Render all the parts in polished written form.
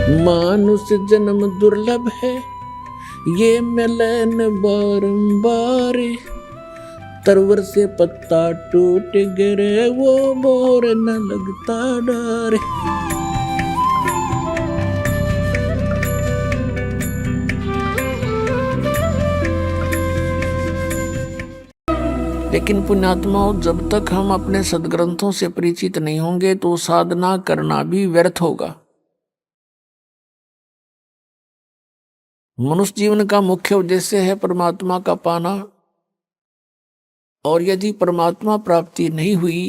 मानुष जन्म दुर्लभ है, ये मिलन बारंबार। तरवर से पत्ता टूट गिरे, वो मोर न लगता डार। लेकिन पुण्यात्माओं, जब तक हम अपने सद्ग्रंथों से परिचित नहीं होंगे तो साधना करना भी व्यर्थ होगा। मनुष्य जीवन का मुख्य उद्देश्य है परमात्मा का पाना, और यदि परमात्मा प्राप्ति नहीं हुई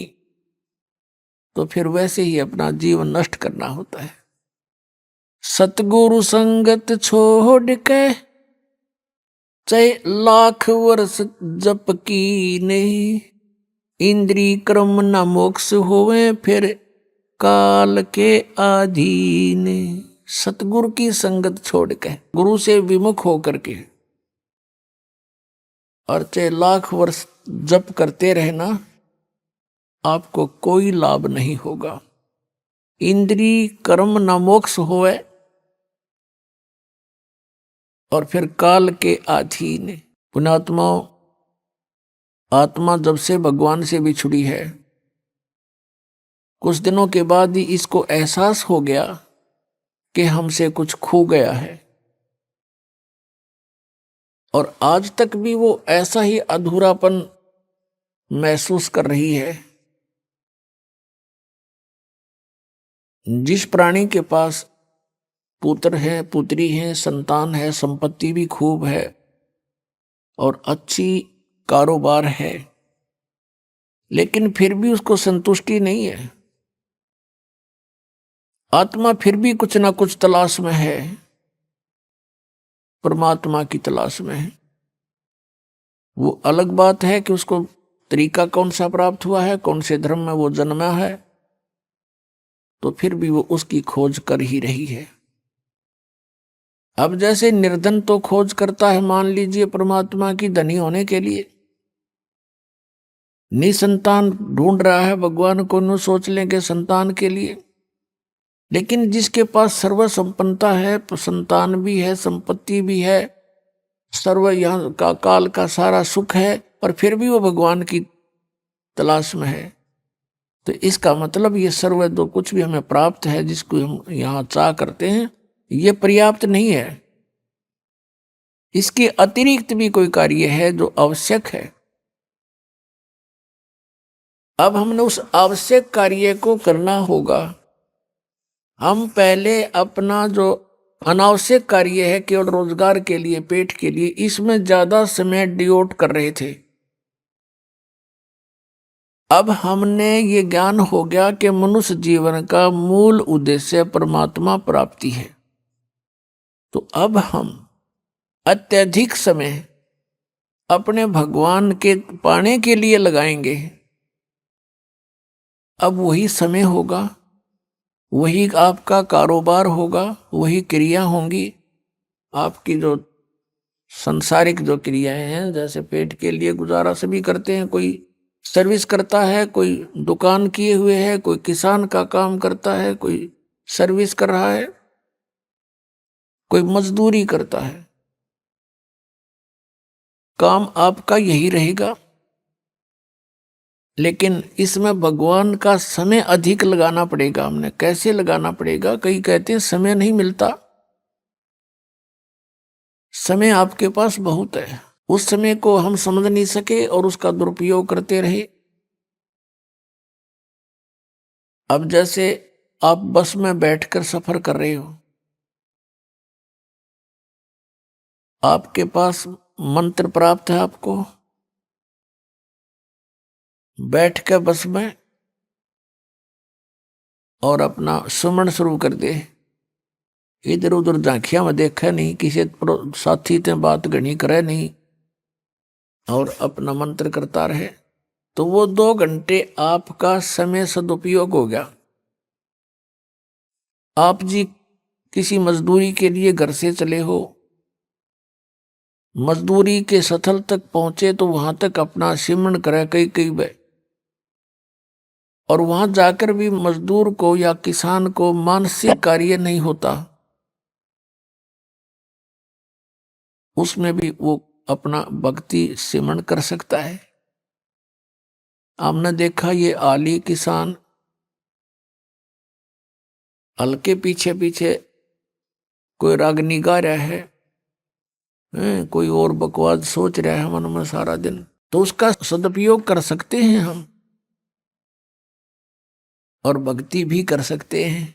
तो फिर वैसे ही अपना जीवन नष्ट करना होता है। सतगुरु संगत छोड़ के चाहे लाख वर्ष जप की नहीं, इंद्री क्रम न मोक्ष होवे फिर काल के अधीन। सतगुरु की संगत छोड़ के, गुरु से विमुख होकर के, और चाहे लाख वर्ष जप करते रहना, आपको कोई लाभ नहीं होगा। इंद्री कर्म न मोक्ष होवे और फिर काल के अधीन। पुण्यात्माओं, आत्मा जब से भगवान से बिछुड़ी है, कुछ दिनों के बाद ही इसको एहसास हो गया कि हमसे कुछ खो गया है, और आज तक भी वो ऐसा ही अधूरापन महसूस कर रही है। जिस प्राणी के पास पुत्र है, पुत्री है, संतान है, संपत्ति भी खूब है और अच्छी कारोबार है, लेकिन फिर भी उसको संतुष्टि नहीं है। आत्मा फिर भी कुछ ना कुछ तलाश में है, परमात्मा की तलाश में है। वो अलग बात है कि उसको तरीका कौन सा प्राप्त हुआ है, कौन से धर्म में वो जन्मा है, तो फिर भी वो उसकी खोज कर ही रही है। अब जैसे निर्धन तो खोज करता है, मान लीजिए परमात्मा की धनी होने के लिए, निसंतान ढूंढ रहा है भगवान को, न सोच लेंगे संतान के लिए। लेकिन जिसके पास सर्व संपन्नता है, संतान भी है, संपत्ति भी है, सर्व यहाँ का काल का सारा सुख है, और फिर भी वो भगवान की तलाश में है, तो इसका मतलब ये सर्व जो कुछ भी हमें प्राप्त है, जिसको हम यहाँ चाह करते हैं, ये पर्याप्त नहीं है। इसके अतिरिक्त भी कोई कार्य है जो आवश्यक है। अब हमने उस आवश्यक कार्य को करना होगा। हम पहले अपना जो अनावश्यक कार्य है, केवल रोजगार के लिए, पेट के लिए, इसमें ज्यादा समय डिवोट कर रहे थे। अब हमने ये ज्ञान हो गया कि मनुष्य जीवन का मूल उद्देश्य परमात्मा प्राप्ति है, तो अब हम अत्यधिक समय अपने भगवान के पाने के लिए लगाएंगे। अब वही समय होगा, वही आपका कारोबार होगा, वही क्रिया होंगी। आपकी जो सांसारिक जो क्रियाएं हैं, जैसे पेट के लिए गुजारा सभी करते हैं, कोई सर्विस करता है, कोई दुकान किए हुए है, कोई किसान का काम करता है, कोई सर्विस कर रहा है, कोई मजदूरी करता है। काम आपका यही रहेगा, लेकिन इसमें भगवान का समय अधिक लगाना पड़ेगा। हमने कैसे लगाना पड़ेगा? कई कहते हैं समय नहीं मिलता। समय आपके पास बहुत है, उस समय को हम समझ नहीं सके और उसका दुरुपयोग करते रहे। अब जैसे आप बस में बैठकर सफर कर रहे हो, आपके पास मंत्र प्राप्त है, आपको बैठ के बस में और अपना सुमन शुरू कर दे। इधर उधर झांकिया में देखा नहीं, किसी साथी ते बात घनी करे नहीं, और अपना मंत्र करता रहे, तो वो 2 घंटे आपका समय सदुपयोग हो गया। आप जी किसी मजदूरी के लिए घर से चले हो, मजदूरी के स्थल तक पहुंचे तो वहां तक अपना सिमरण करे कई बार, और वहां जाकर भी मजदूर को या किसान को मानसिक कार्य नहीं होता, उसमें भी वो अपना भक्ति सिमरण कर सकता है। हमने देखा ये आली किसान हल के पीछे पीछे कोई रागनी गा रहा है, कोई और बकवास सोच रहा है मन में सारा दिन, तो उसका सदुपयोग कर सकते हैं हम और भक्ति भी कर सकते हैं।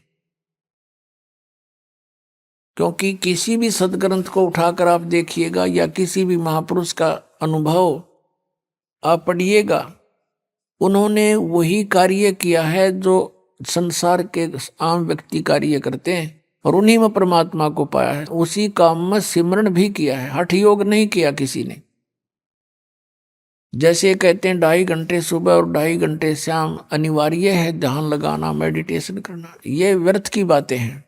क्योंकि किसी भी सदग्रंथ को उठाकर आप देखिएगा या किसी भी महापुरुष का अनुभव आप पढ़िएगा, उन्होंने वही कार्य किया है जो संसार के आम व्यक्ति कार्य करते हैं और उन्हीं में परमात्मा को पाया है। उसी काम में सिमरण भी किया है, हठ योग नहीं किया किसी ने। जैसे कहते हैं 2.5 घंटे सुबह और 2.5 घंटे शाम अनिवार्य है ध्यान लगाना, मेडिटेशन करना, ये व्यर्थ की बातें हैं।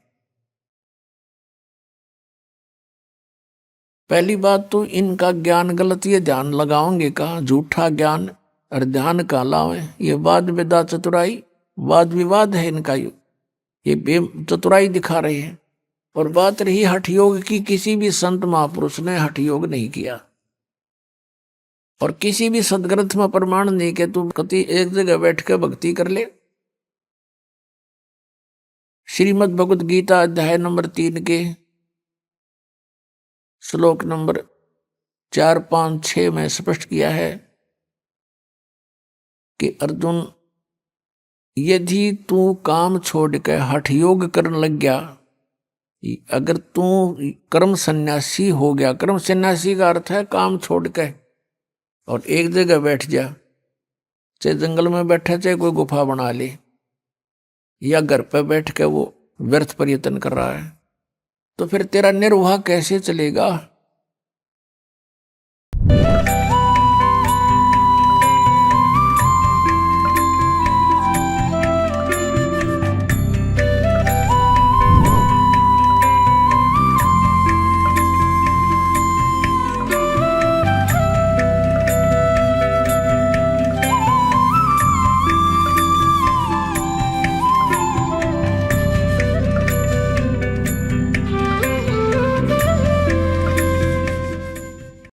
पहली बात तो इनका ज्ञान गलत, ये ध्यान लगाओगे कहाँ, झूठा ज्ञान और ध्यान का लावे, ये वाद विदा चतुराई वाद विवाद है इनका, ये चतुराई दिखा रहे हैं। और बात रही हठ योग की, किसी भी संत महापुरुष ने हठ योग नहीं किया और किसी भी सदग्रंथ में प्रमाण नहीं कि तू कति एक जगह बैठ के भक्ति कर ले। श्रीमद् भगवद गीता अध्याय नंबर 3 के श्लोक नंबर 4, 5, 6 में स्पष्ट किया है कि अर्जुन यदि तू काम छोड़ के हठ योग करने लग गया, अगर तू कर्म सन्यासी हो गया, कर्म सन्यासी का अर्थ है काम छोड़ के और एक जगह बैठ जा, चाहे जंगल में बैठा चाहे कोई गुफा बना ले या घर पे बैठ के वो व्यर्थ प्रयत्न कर रहा है, तो फिर तेरा निर्वाह कैसे चलेगा।